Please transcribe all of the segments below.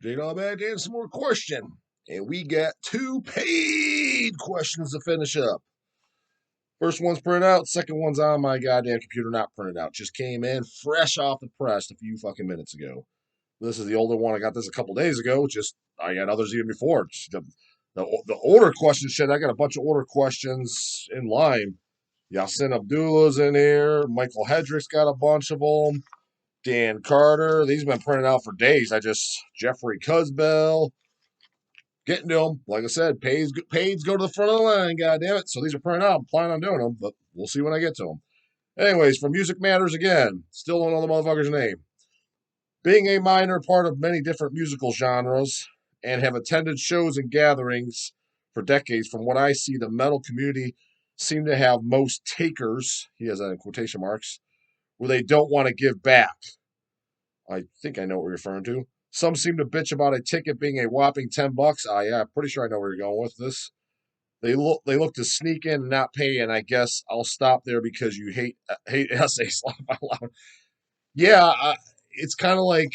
J-Dog back and some more question. And we got two paid questions to finish up. First one's printed out. Second one's on my goddamn computer, not printed out. Just came in fresh off the press a few fucking minutes ago. This is the older one. I got this a couple days ago. Just I got others even before. The older question shit. I got a bunch of older questions in line. Yasin Abdullah's in here. Michael Hedrick's got a bunch of them. Dan Carter. These have been printed out for days. Jeffrey Cusbell. Getting to them. Like I said, pays go to the front of the line, God damn it. So these are printed out. I'm planning on doing them, but we'll see when I get to them. Anyways, for Music Matters again. Still don't know the motherfucker's name. Being a minor part of many different musical genres and have attended shows and gatherings for decades, from what I see, the metal community seem to have most takers, he has that in quotation marks, where they don't want to give back. I think I know what you're referring to. Some seem to bitch about a ticket being a whopping $10. Yeah, I'm pretty sure I know where you're going with this. They look to sneak in and not pay, and I guess I'll stop there because you hate essays laugh out loud. Yeah, it's kind of like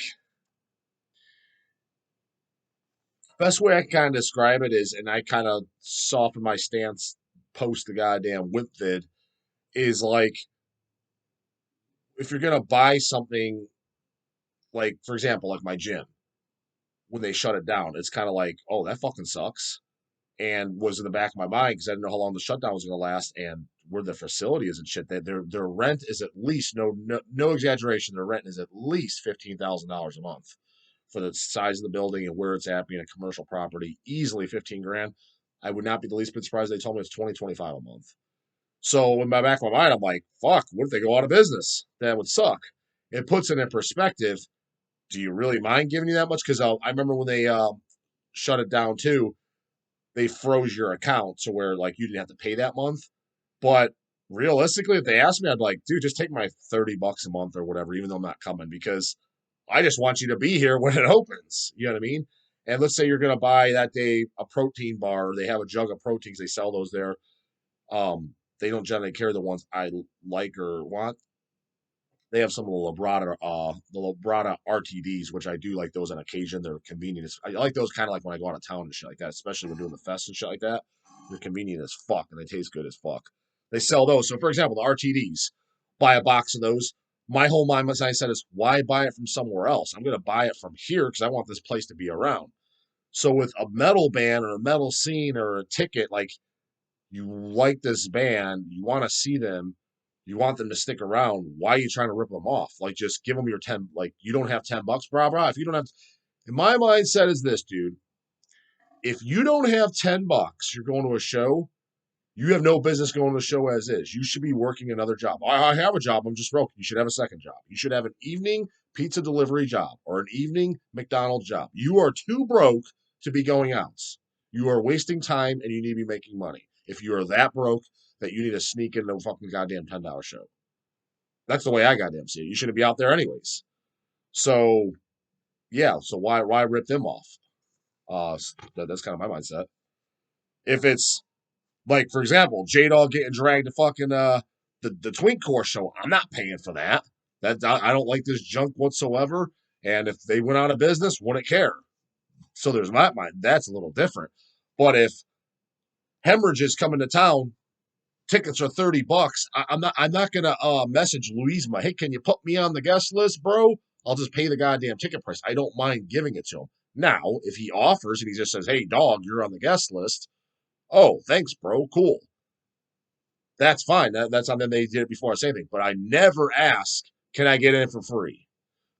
best way I can kind of describe it is, and I kind of soften my stance post the goddamn whip vid, is like if you're gonna buy something, like for example, like my gym, when they shut it down, it's kind of like, oh, that fucking sucks, and was in the back of my mind because I didn't know how long the shutdown was gonna last, and where the facility is and shit. That their rent is at least no exaggeration. Their rent is at least $15,000 a month for the size of the building and where it's at, being a commercial property, easily 15 grand. I would not be the least bit surprised they told me it's 20-25 a month. So in my back of my mind, I'm like, fuck, what if they go out of business? That would suck. It puts it in perspective. Do you really mind giving you that much? Because I remember when they shut it down too, they froze your account so where like you didn't have to pay that month. But realistically, if they asked me, I'd be like, dude, just take my $30 a month or whatever, even though I'm not coming, because I just want you to be here when it opens. You know what I mean? And let's say you're going to buy that day a protein bar. They have a jug of proteins. They sell those there. They don't generally carry the ones I like or want. They have some of the Labrada RTDs, which I do like those on occasion. They're convenient. I like those kind of like when I go out of town and shit like that, especially when doing the fest and shit like that. They're convenient as fuck and they taste good as fuck. They sell those. So, for example, the RTDs, buy a box of those. My whole mindset is, why buy it from somewhere else? I'm going to buy it from here because I want this place to be around. So, with a metal band or a metal scene or a ticket, like you like this band, you want to see them, you want them to stick around. Why are you trying to rip them off? Like, just give them your 10. Like, you don't have $10, brah. If you don't have, and my mindset is this, dude. If you don't have $10, you're going to a show. You have no business going to a show as is. You should be working another job. I have a job. I'm just broke. You should have a second job. You should have an evening pizza delivery job or an evening McDonald's job. You are too broke to be going out. You are wasting time and you need to be making money. If you are that broke that you need to sneak into a fucking goddamn $10 show. That's the way I goddamn see it. You shouldn't be out there anyways. So yeah, so why rip them off? That's kind of my mindset. If it's like, for example, J Dog getting dragged to fucking the Twink Core show. I'm not paying for that. I don't like this junk whatsoever. And if they went out of business, wouldn't care. So there's my mind. That's a little different. But if Hemorrhage is coming to town, tickets are $30. I'm not gonna message Louisma. Hey, can you put me on the guest list, bro? I'll just pay the goddamn ticket price. I don't mind giving it to him. Now, if he offers and he just says, "Hey, dog, you're on the guest list," oh, thanks, bro. Cool. That's fine. That's something they did it before I say anything. But I never ask, can I get in for free?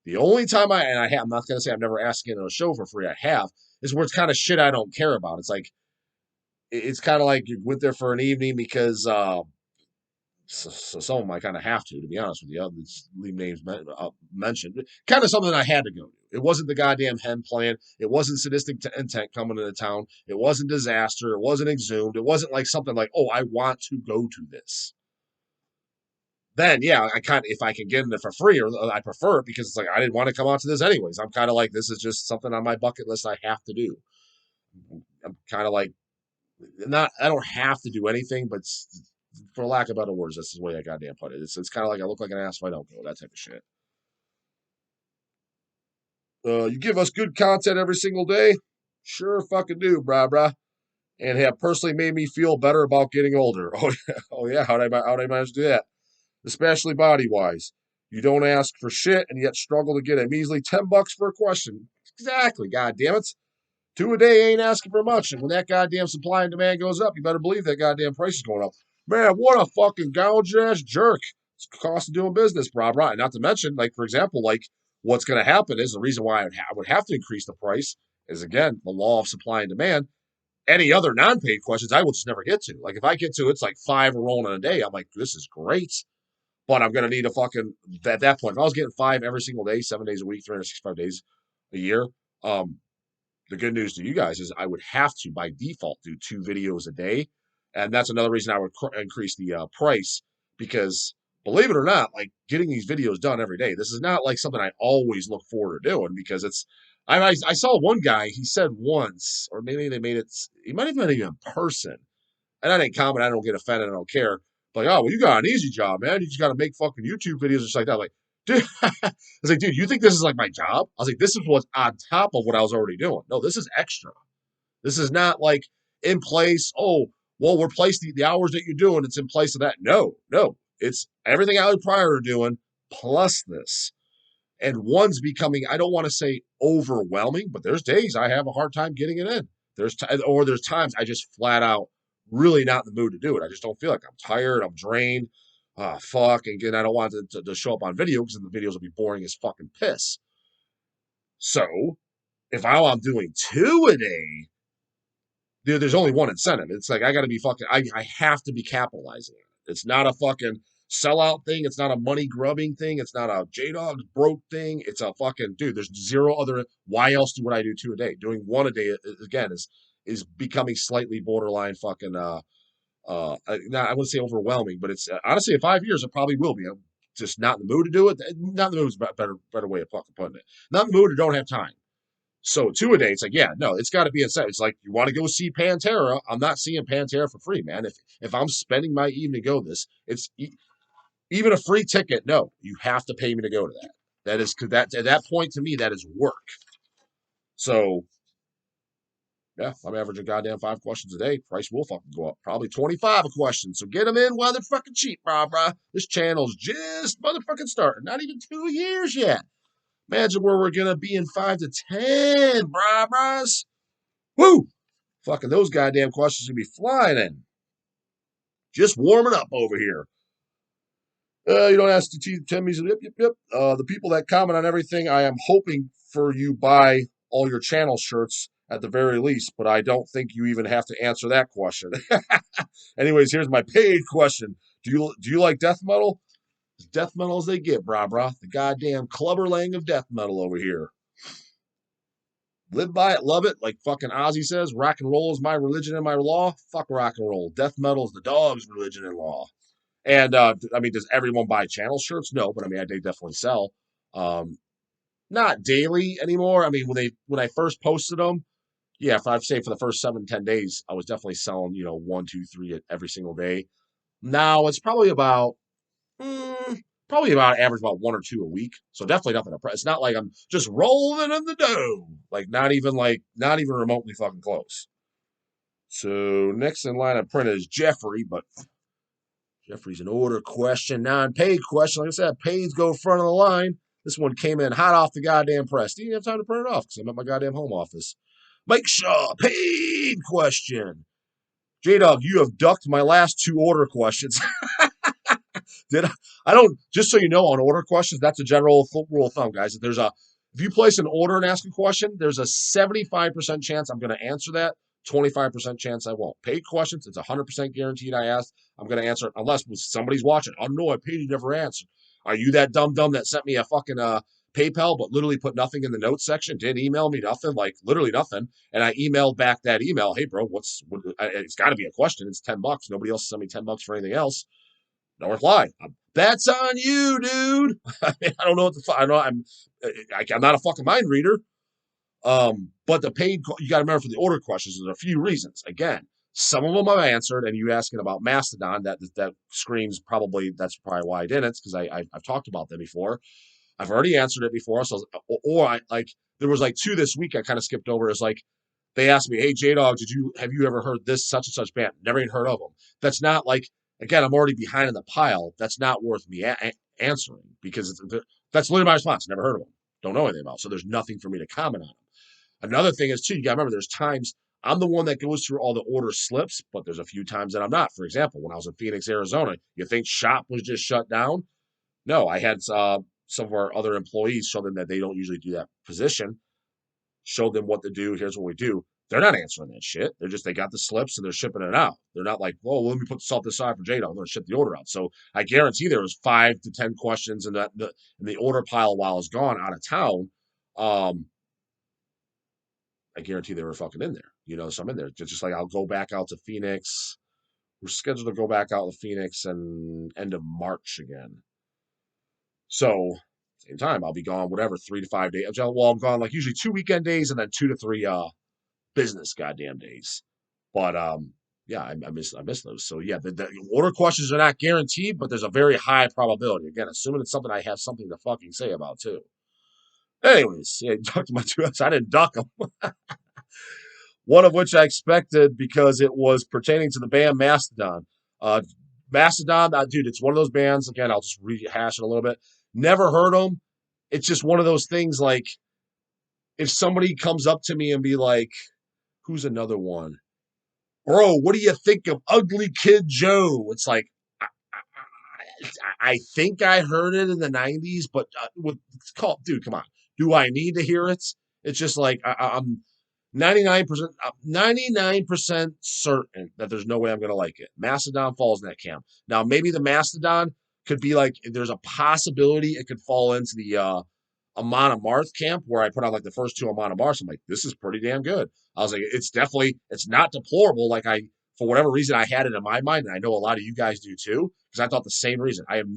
The only time I'm not going to say I've never asked to get in a show for free. I have, is where it's kind of shit I don't care about. It's like, it's kind of like you went there for an evening because so some of them I kind of have to be honest with you. Let's leave names mentioned. Kind of something I had to go to. It wasn't the goddamn hen plan. It wasn't sadistic intent coming into town. It wasn't disaster. It wasn't exhumed. It wasn't like something like, oh, I want to go to this. Then yeah, I kind of, if I can get in it for free, or I prefer it because it's like I didn't want to come out to this anyways. I'm kind of like, this is just something on my bucket list I have to do. I'm kind of like, not, I don't have to do anything, but for lack of better words, that's the way I goddamn put it. It's kind of like I look like an ass if I don't go, that type of shit. You give us good content every single day? Sure fucking do, brah. And have personally made me feel better about getting older. Oh yeah. How'd I manage to do that? Especially body wise. You don't ask for shit and yet struggle to get a measly $10 for a question. Exactly, god damn it. 2 a day ain't asking for much. And when that goddamn supply and demand goes up, you better believe that goddamn price is going up. Man, what a fucking gouging ass jerk. It's the cost of doing business, brah. And not to mention, like, for example, like, what's going to happen is the reason why I would have to increase the price is, again, the law of supply and demand. Any other non-paid questions, I will just never get to. Like, if I get to, it's like 5 a rolling in a day, I'm like, this is great. But I'm going to need a fucking, at that point, if I was getting 5 every single day, 7 days a week, 365 days a year, the good news to you guys is I would have to, by default, do 2 videos a day. And that's another reason I would increase the price because, believe it or not, like getting these videos done every day, this is not like something I always look forward to doing because it's, I saw one guy, he said once, or maybe they made it, he might have been even in person. And I didn't comment, I don't get offended, I don't care. Like, oh, well, you got an easy job, man. You just got to make fucking YouTube videos just like that. Like, dude, I was like, dude, you think this is like my job? I was like, this is what's on top of what I was already doing. No, this is extra. This is not like in place. Oh, well, replace the hours that you're doing. It's in place of that. No. It's everything I was prior to doing plus this. And one's becoming, I don't want to say overwhelming, but there's days I have a hard time getting it in. There's times I just flat out really not in the mood to do it. I just don't feel like I'm tired. I'm drained. Fuck. And again, I don't want it to show up on video because then the videos will be boring as fucking piss. So if I'm doing 2 a day, there's only one incentive. It's like I got to be fucking. I have to be capitalizing on it. It's not a fucking sellout thing. It's not a money grubbing thing. It's not a J Dog's broke thing. It's a fucking dude. There's zero other. Why else do what I do 2 a day? Doing 1 a day again is becoming slightly borderline fucking. Not, I wouldn't say overwhelming, but it's honestly in 5 years it probably will be. I'm just not in the mood to do it. Not in the mood is a better way of fucking putting it. Not in the mood or don't have time. So 2 a day, it's like, yeah, no, it's got to be inside. It's like you want to go see Pantera. I'm not seeing Pantera for free, man. If I'm spending my evening to go this, it's even a free ticket. No, you have to pay me to go to that. That is that at that point to me that is work. So yeah, I'm averaging goddamn 5 questions a day. Price will fucking go up. Probably 25 a question. So get them in while they're fucking cheap, brah. This channel's just motherfucking starting. Not even 2 years yet. Imagine where we're gonna be in 5 to 10, brahs. Woo! Fucking those goddamn questions gonna be flying in. Just warming up over here. You don't ask to tell me. Yep. The people that comment on everything, I am hoping for you buy all your channel shirts at the very least, but I don't think you even have to answer that question. Anyways, here's my paid question. Do you like death metal? As death metal as they get, brah. The goddamn clubberlang of death metal over here. Live by it, love it. Like fucking Ozzy says, rock and roll is my religion and my law. Fuck rock and roll. Death metal is the dog's religion and law. And I mean, does everyone buy channel shirts? No, but I mean, they definitely sell. Not daily anymore. I mean, when I first posted them, yeah, if I'd say for the first 7-10 days, I was definitely selling, 1, 2, 3 every single day. Now it's probably about average about 1 or 2 a week. So definitely nothing to press. It's not like I'm just rolling in the dough. Like not even remotely fucking close. So next in line of print is Jeffrey, but Jeffrey's an order question, non-paid question. Like I said, paids go front of the line. This one came in hot off the goddamn press. Didn't even have time to print it off because I'm at my goddamn home office. Mike Shaw, paid question. J-Dog, you have ducked my last 2 order questions. I don't, just so you know, on order questions, that's a general rule of thumb, guys. If you place an order and ask a question, there's a 75% chance I'm going to answer that, 25% chance I won't. Paid questions, it's 100% guaranteed I asked. I'm going to answer it unless somebody's watching. Oh, no, I paid you, never answered. Are you that dumb that sent me a fucking PayPal, but literally put nothing in the notes section, didn't email me nothing, like literally nothing. And I emailed back that email. Hey, bro, it's got to be a question. It's $10. Nobody else sent me $10 for anything else. No reply. That's on you, dude. I don't know what the fuck. I'm not a fucking mind reader. But the paid, you got to remember for the order questions, there's a few reasons. Again, some of them I've answered, and you asking about Mastodon, that screams that's probably why I didn't, because I've talked about them before. I've already answered it before, so or I like There was like two this week I kind of skipped over. It's like they asked me, "Hey J Dog, have you ever heard this such and such band?" Never even heard of them. That's not like, again, I'm already behind in the pile. That's not worth me answering because that's literally my response. Never heard of them. Don't know anything about. So there's nothing for me to comment on them. Another thing is too, you gotta remember there's times I'm the one that goes through all the order slips, but there's a few times that I'm not. For example, when I was in Phoenix, Arizona, you think shop was just shut down? No, I had some of our other employees show them that they don't usually do that position, showed them what to do. Here's what we do. They're not answering that shit. They got the slips and they're shipping it out. They're not like, well, let me put the salt aside for Jada. I'm going to ship the order out. So I guarantee there was 5 to 10 questions in the order pile while I was gone out of town. I guarantee they were fucking in there. So I'm in there. Just like I'll go back out to Phoenix. We're scheduled to go back out to Phoenix and end of March again. So same time, I'll be gone, whatever, 3 to 5 days. Well, I'm gone like usually 2 weekend days and then 2 to 3 business goddamn days. But yeah, I miss those. So yeah, the order questions are not guaranteed, but there's a very high probability. Again, assuming it's something I have something to fucking say about too. Anyways, yeah, ducked my 2 I didn't duck them. One of which I expected because it was pertaining to the band Mastodon. Mastodon, dude, it's one of those bands. Again, I'll just rehash it a little bit. Never heard them. It's just one of those things like if somebody comes up to me and be like, who's another one? Bro, what do you think of Ugly Kid Joe? It's like, I think I heard it in the 90s, but dude, come on. Do I need to hear it? It's just like, I'm 99% certain that there's no way I'm going to like it. Mastodon falls in that camp. Now, maybe the Mastodon could be like, there's a possibility it could fall into the Amon Amarth camp where I put out like the first 2 Amon Amarths. I'm like, this is pretty damn good. I was like, it's not deplorable. Like for whatever reason, I had it in my mind, and I know a lot of you guys do too, because I thought the same reason. I have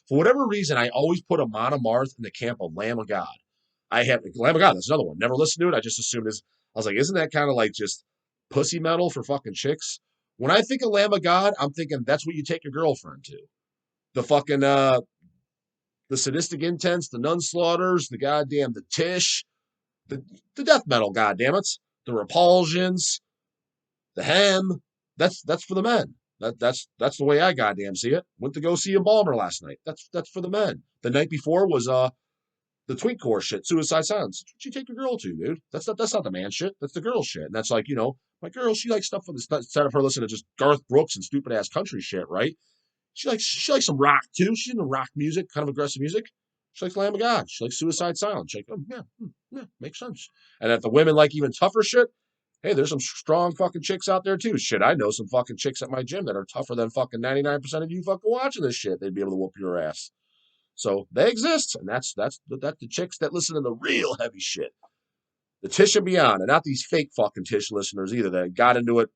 for whatever reason, I always put Amon Amarth in the camp of Lamb of God. I have Lamb of God. That's another one. Never listened to it. I just assumed I was like, isn't that kind of like just pussy metal for fucking chicks? When I think of Lamb of God, I'm thinking that's what you take your girlfriend to. The fucking the sadistic intents, the nun slaughters, the Tish, the death metal, goddammit, the repulsions, the hem. That's for the men. That's the way I goddamn see it. Went to go see Embalmer last night. That's for the men. The night before was the tweakcore shit, Suicide Silence. What you take your girl to, dude? That's not the man shit. That's the girl shit. And that's like, my girl, she likes stuff instead of her listening to just Garth Brooks and stupid ass country shit, right? She likes some rock too. She's into rock music, kind of aggressive music. She likes Lamb of God. She likes Suicide Silence. She's like, yeah, makes sense. And if the women like even tougher shit, hey, there's some strong fucking chicks out there too. Shit, I know some fucking chicks at my gym that are tougher than fucking 99% of you fucking watching this shit. They'd be able to whoop your ass. So they exist, and that's the chicks that listen to the real heavy shit. The Tish and beyond, and not these fake fucking Tish listeners either that got into it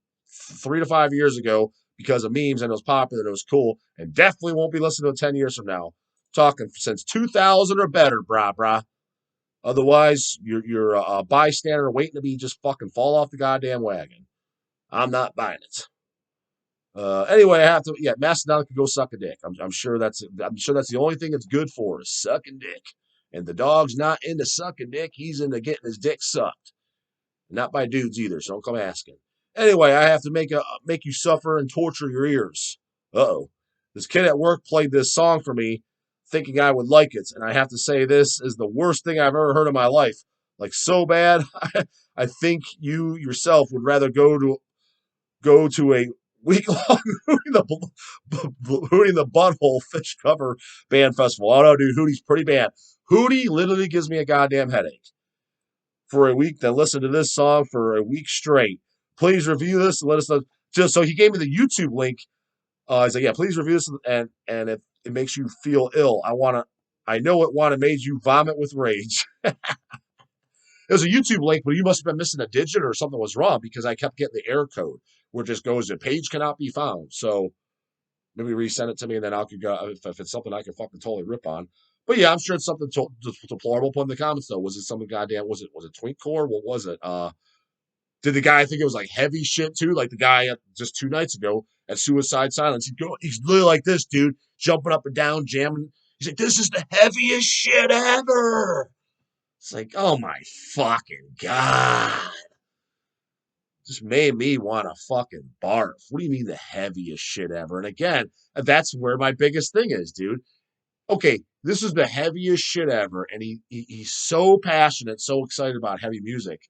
3 to 5 years ago because of memes and it was popular and it was cool, and definitely won't be listening to it 10 years from now. Talking since 2000 or better, brah. Otherwise, you're a bystander waiting to be just fucking fall off the goddamn wagon. I'm not buying it. Anyway, I have to. Yeah, Mastodon could go suck a dick. I'm sure that's the only thing it's good for is sucking dick. And the dog's not into sucking dick. He's into getting his dick sucked. Not by dudes either. So don't come asking. Anyway, I have to make you suffer and torture your ears. Uh-oh. This kid at work played this song for me, thinking I would like it, and I have to say this is the worst thing I've ever heard in my life. Like so bad, I think you yourself would rather go to a week-long Hootie the Butthole Fish Cover Band Festival. Oh no, dude, Hootie's pretty bad. Hootie literally gives me a goddamn headache. For a week, then listen to this song for a week straight. Please review this and let us know. So he gave me the YouTube link. He's like, yeah, please review this, and if it makes you feel ill, I know it made you vomit with rage. It was a YouTube link, but you must have been missing a digit or something was wrong because I kept getting the error code where it just goes, the page cannot be found. So maybe resend it to me and then I could go, if it's something I can fucking totally rip on. But yeah, I'm sure it's something deplorable. Put in the comments though. Was it something goddamn? Was it Twink Core? What was it? Did the guy think it was like heavy shit too? Like the guy just 2 nights ago at Suicide Silence. He's literally like this, dude, jumping up and down, jamming. He's like, this is the heaviest shit ever. It's like, oh my fucking God. Just made me want to fucking barf. What do you mean the heaviest shit ever? And again, that's where my biggest thing is, dude. Okay, this is the heaviest shit ever, and he's so passionate, so excited about heavy music.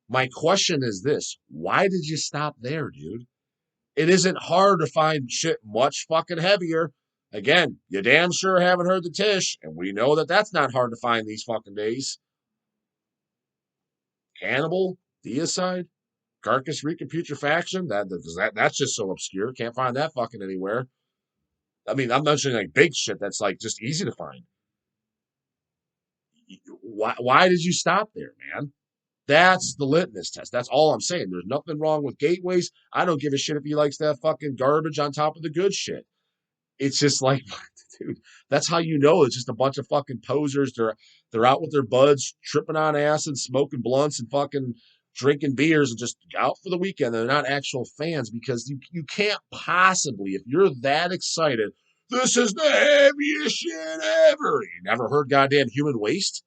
My question is this: why did you stop there, dude? It isn't hard to find shit much fucking heavier. Again, you damn sure haven't heard the Tish, and we know that that's not hard to find these fucking days. Cannibal, Deicide, Carcass, Reek, and Putrefaction. That's just so obscure. Can't find that fucking anywhere. I mean, I'm mentioning like big shit that's like just easy to find. Why did you stop there, man? That's the litmus test. That's all I'm saying. There's nothing wrong with gateways. I don't give a shit if he likes that fucking garbage on top of the good shit. It's just like, dude, that's how you know it's just a bunch of fucking posers. They're out with their buds, tripping on acid, smoking blunts, and fucking drinking beers, and just out for the weekend. They're not actual fans because you can't possibly, if you're that excited, this is the heaviest shit ever. You never heard goddamn Human Waste?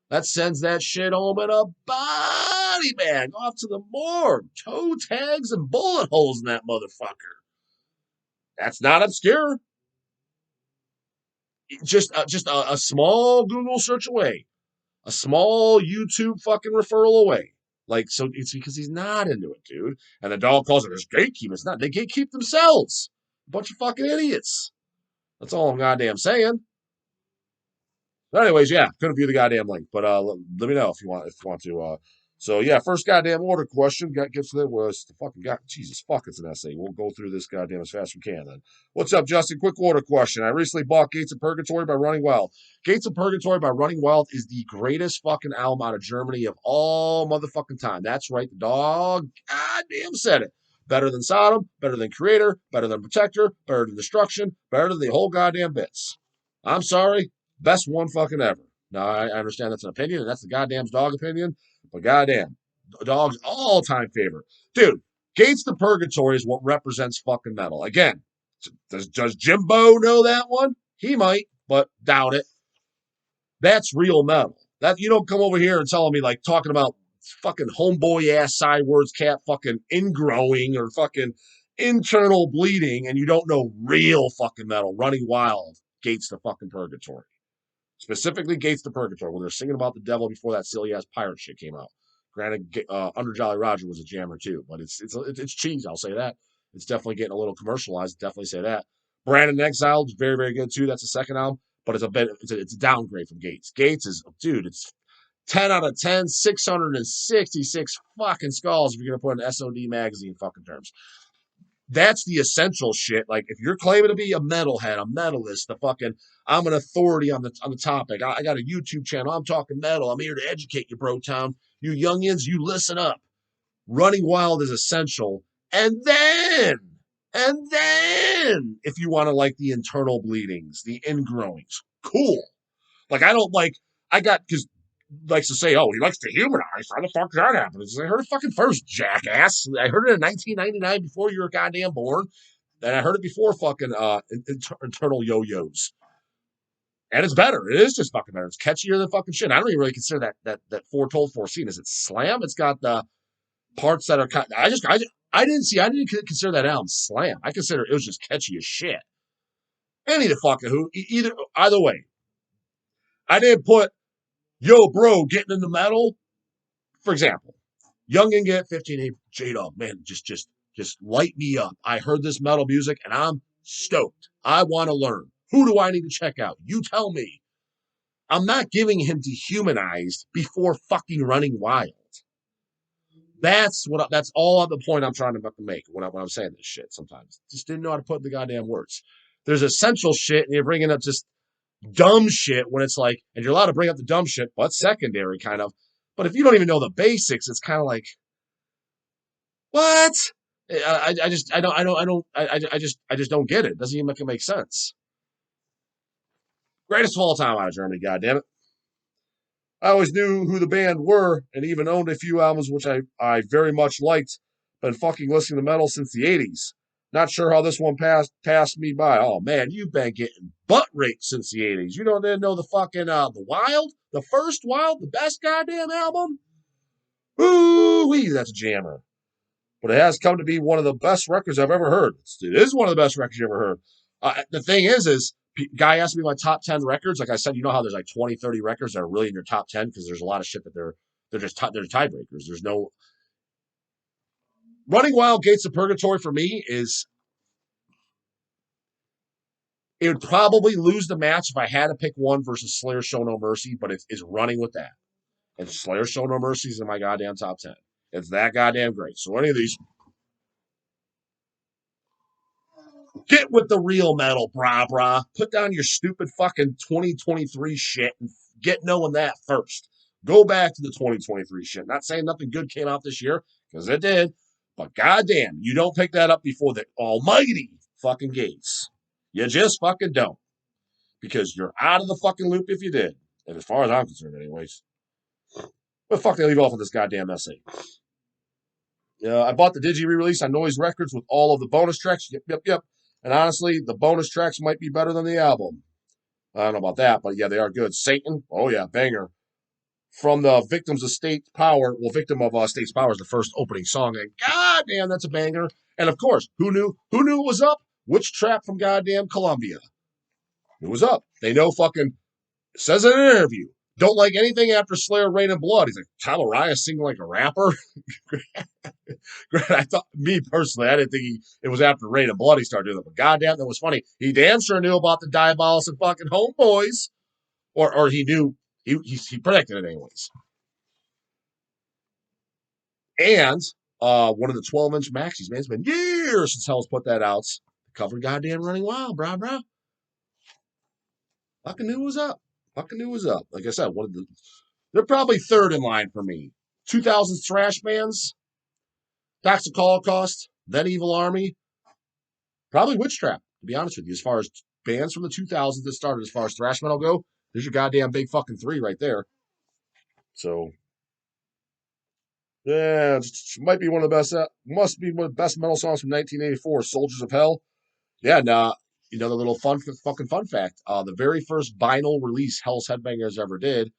That sends that shit home in a body bag off to the morgue. Toe tags and bullet holes in that motherfucker. That's not obscure. Just a small Google search away, a small YouTube fucking referral away. Like, so it's because he's not into it, dude. And the dog calls it his gatekeep. It's not. They gatekeep themselves. A bunch of fucking idiots. That's all I'm goddamn saying. But anyways, yeah, couldn't view the goddamn link, but let me know if you want to. So yeah, first goddamn order question gets to it was the fucking god. Jesus fuck, it's an essay. We'll go through this goddamn as fast as we can. Then, what's up, Justin? Quick order question. I recently bought Gates of Purgatory by Running Wild. Gates of Purgatory by Running Wild is the greatest fucking album out of Germany of all motherfucking time. That's right, the dog goddamn said it. Better than Sodom, better than Creator, better than Protector, better than Destruction, better than the whole goddamn bits. I'm sorry. Best one fucking ever. Now, I understand that's an opinion, and that's the goddamn dog opinion, but goddamn, dog's all-time favorite. Dude, Gates to Purgatory is what represents fucking metal. Again, does Jimbo know that one? He might, but doubt it. That's real metal. That you don't come over here and telling me, like, talking about fucking homeboy-ass sidewards cat fucking ingrowing or fucking internal bleeding, and you don't know real fucking metal. Running Wild, Gates to fucking Purgatory. Specifically, Gates to Purgatory, when they're singing about the devil before that silly ass pirate shit came out. Granted, Under Jolly Roger was a jammer too, but it's cheese. I'll say that. It's definitely getting a little commercialized. Definitely say that. Brandon Exiled is very, very good too. That's the second album, but it's a downgrade from Gates. Gates is, dude, it's 10 out of 10, 666 fucking skulls if you're gonna put an SOD magazine fucking terms. That's the essential shit. Like, if you're claiming to be a metalhead, a metalist, I'm an authority on the topic. I got a YouTube channel. I'm talking metal. I'm here to educate you, bro town. You youngins, you listen up. Running Wild is essential. And then, if you want to like the internal bleedings, the ingrowings, cool. Like, I don't like, I got, because likes to say, oh, he likes to humanize. How the fuck did that happen? I heard it fucking first, jackass. I heard it in 1999 before you were goddamn born. And I heard it before fucking internal yo-yos. And it's better. It is just fucking better. It's catchier than fucking shit. I don't even really consider that Foretold Foreseen. Is it slam? It's got the parts that are kind. I didn't consider that album slam. I consider it was just catchy as shit. Any the fucking who. Either way. I didn't put yo, bro, getting into metal. For example, Young and Get 15 J-Dog, man, just light me up. I heard this metal music and I'm stoked. I want to learn. Who do I need to check out? You tell me. I'm not giving him dehumanized before fucking Running Wild. That's all the point I'm trying to make when I'm saying this shit sometimes. Just didn't know how to put the goddamn words. There's essential shit and you're bringing up just dumb shit when it's like, and you're allowed to bring up the dumb shit, but secondary kind of. But if you don't even know the basics, it's kind of like, what? I just don't get it. It doesn't even make sense. Greatest of all time out of Germany, goddammit. I always knew who the band were and even owned a few albums which I very much liked. Been fucking listening to metal since the 80s. Not sure how this one passed me by. Oh man, you've been getting butt raped since the 80s. You didn't know the fucking the Wild, the first Wild, the best goddamn album. Ooh wee, that's a jammer. But it has come to be one of the best records I've ever heard. It is one of the best records you ever heard. The thing is, guy asked me my top 10 records. Like I said, you know how there's like 20, 30 records that are really in your top 10 because there's a lot of shit that they're just they're tiebreakers. There's no Running Wild Gates of Purgatory for me is it would probably lose the match if I had to pick one versus Slayer Show No Mercy, but it's running with that. And Slayer Show No Mercy is in my goddamn top 10. It's that goddamn great. So any of these, get with the real metal, brah. Put down your stupid fucking 2023 shit and get knowing that first. Go back to the 2023 shit. Not saying nothing good came out this year, because it did. But goddamn, you don't pick that up before the almighty fucking gates. You just fucking don't. Because you're out of the fucking loop if you did. And as far as I'm concerned, anyways. But fuck, they leave off with this goddamn essay. I bought the Digi re-release on Noise Records with all of the bonus tracks. Yep. And honestly, the bonus tracks might be better than the album. I don't know about that, but yeah, they are good. Satan, oh yeah, banger. From the Victims of State Power, well, Victim of State's Power is the first opening song, and goddamn, that's a banger. And of course, who knew it was up? Witch Trap from goddamn Columbia. It was up. They know fucking, says in an interview, don't like anything after Slayer, Rain and Blood. He's like, Tom Araya singing like a rapper? I thought, me personally, I didn't think it was after Rain and Blood he started doing it, but goddamn, that was funny. He damn sure knew about the Diabolos and fucking Homeboys, or he knew, he predicted it anyways. And one of the 12-inch maxis, man, it's been years since Hell's put that out. Covered goddamn Running Wild, brah. Fucking knew it was up. Like I said, they're probably third in line for me. 2000s thrash bands, Toxic Holocaust, Then Evil Army, probably Witch Trap, to be honest with you. As far as bands from the 2000s that started as far as thrash metal go, there's your goddamn big fucking three right there. So, yeah, it might be one of the best, must be one of the best metal songs from 1984, Soldiers of Hell. Yeah, and the little fun fact, the very first vinyl release Hell's Headbangers ever did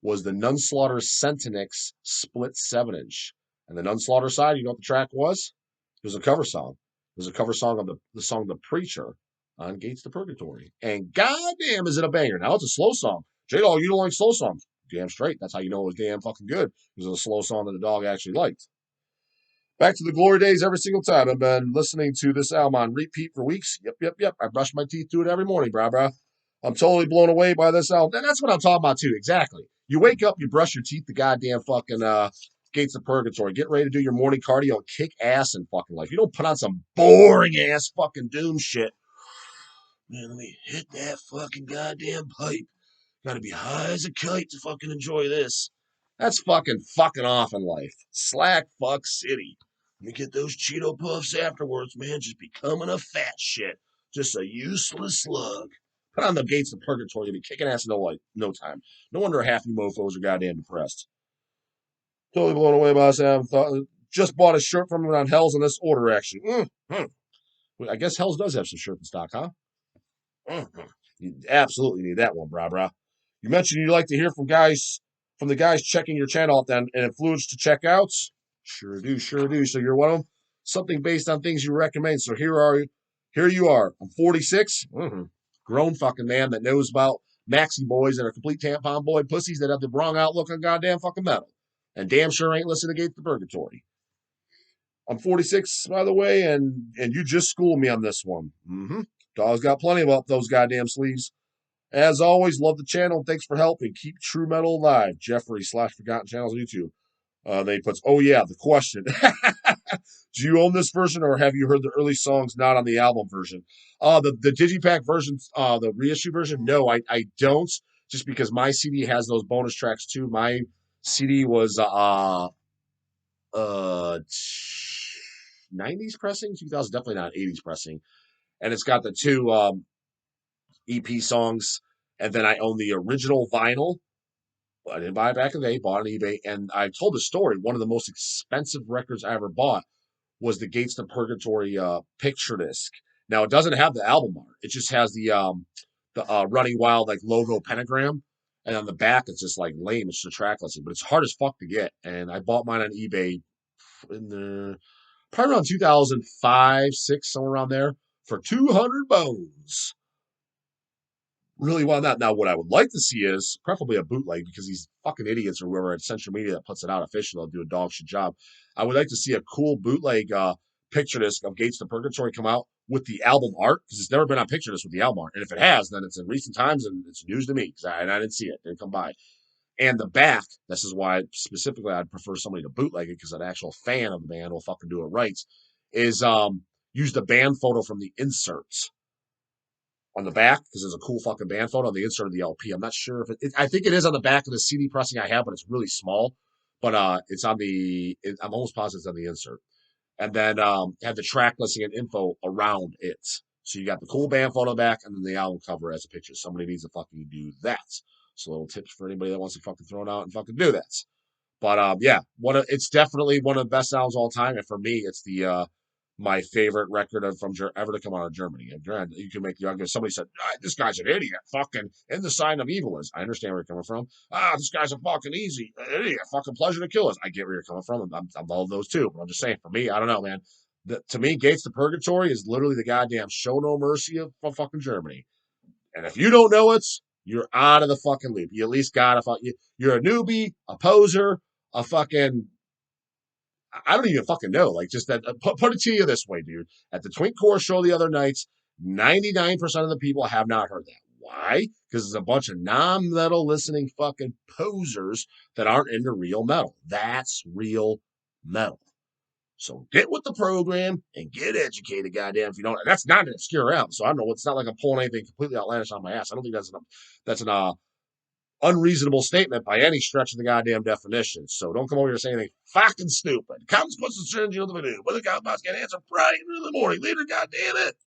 was the Nunslaughter Sentinix split 7-inch. And the Nunslaughter side, you know what the track was? It was a cover song. It was a cover song of the song The Preacher on Gates to Purgatory. And goddamn is it a banger. Now it's a slow song. J-Dog, you don't like slow songs. Damn straight. That's how you know it was damn fucking good. It was a slow song that the dog actually liked. Back to the glory days every single time. I've been listening to this album on repeat for weeks. Yep. I brush my teeth to it every morning, brah. I'm totally blown away by this album. And that's what I'm talking about, too. Exactly. You wake up, you brush your teeth, the goddamn fucking Gates of Purgatory. Get ready to do your morning cardio and kick ass in fucking life. You don't put on some boring ass fucking doom shit. Man, let me hit that fucking goddamn pipe. Gotta be high as a kite to fucking enjoy this. That's fucking off in life. Slack fuck city. Let me get those Cheeto Puffs afterwards, man. Just becoming a fat shit. Just a useless slug. Put on the Gates of Purgatory. You'll be kicking ass in no time. No wonder half you mofos are goddamn depressed. Totally blown away by this album. Just bought a shirt from it on Hells in this order, actually. I guess Hells does have some shirt in stock, huh? You absolutely need that one, brah. You mentioned you'd like to hear from the guys checking your channel out and influence to check out. Sure do. So you're one of them. Something based on things you recommend. So here you are. I'm 46. Grown fucking man that knows about maxi boys that are complete tampon boy pussies that have the wrong outlook on goddamn fucking metal. And damn sure ain't listening to Gate to Purgatory. I'm 46, by the way, and you just schooled me on this one. Dog's got plenty of up those goddamn sleeves. As always, love the channel. Thanks for helping keep true metal alive. Jeffrey /Forgotten Channels on YouTube. Then he puts, oh yeah, the question. Do you own this version or have you heard the early songs not on the album version? The Digipack version, the reissue version, no, I don't. Just because my CD has those bonus tracks too. My CD was 90s pressing, 2000, definitely not 80s pressing. And it's got the two EP songs. And then I own the original vinyl. I didn't buy it back in the day, bought it on eBay. And I told the story. One of the most expensive records I ever bought was the Gates to Purgatory picture disc. Now it doesn't have the album art; it just has the Running Wild like logo pentagram, and on the back it's just like lame. It's just a track listing, but it's hard as fuck to get. And I bought mine on eBay in the probably around 2005, six, somewhere around there for 200 bones. Really want that. Now, what I would like to see is preferably a bootleg because these fucking idiots or whoever at Central Media that puts it out official will do a dog shit job. I would like to see a cool bootleg picture disc of Gates to Purgatory come out with the album art because it's never been on picture disc with the album art. And if it has, then it's in recent times and it's news to me because I didn't see it. It didn't come by. And the back, this is why specifically I'd prefer somebody to bootleg it because an actual fan of the band will fucking do it right, is use the band photo from the inserts on the back because there's a cool fucking band photo on the insert of the LP. I'm not sure if I think it is on the back of the CD pressing I have, but it's really small. But it's on I'm almost positive it's on the insert. And then have the track listing and info around it. So you got the cool band photo back and then the album cover as a picture. Somebody needs to fucking do that. So little tips for anybody that wants to fucking throw it out and fucking do that. But yeah, it's definitely one of the best albums of all time. And for me, it's the my favorite record ever to come out of Germany. And granted, you can make the argument. Somebody said, "This guy's an idiot." Fucking "In the Sign of Evil" is. I understand where you're coming from. This guy's a fucking idiot. Fucking "Pleasure to Kill" is. I get where you're coming from. I'm all of those too. But I'm just saying, for me, I don't know, man. To me, Gates to Purgatory is literally the goddamn show no mercy of fucking Germany. And if you don't know it, you're out of the fucking loop. You at least gotta you're a newbie, a poser, a fucking I don't even fucking know. Like, just that. Put it to you this way, dude. At the Twink Core show the other night, 99% of the people have not heard that. Why? Because it's a bunch of non-metal listening fucking posers that aren't into real metal. That's real metal. So get with the program and get educated, goddamn. If you don't, that's not an obscure album. So I don't know. It's not like I'm pulling anything completely outlandish on my ass. I don't think that's an unreasonable statement by any stretch of the goddamn definition. So don't come over here saying anything fucking stupid. Comes puts the syringe into the video. Whether the Godbots get answer Friday in the morning. Later, goddamn it.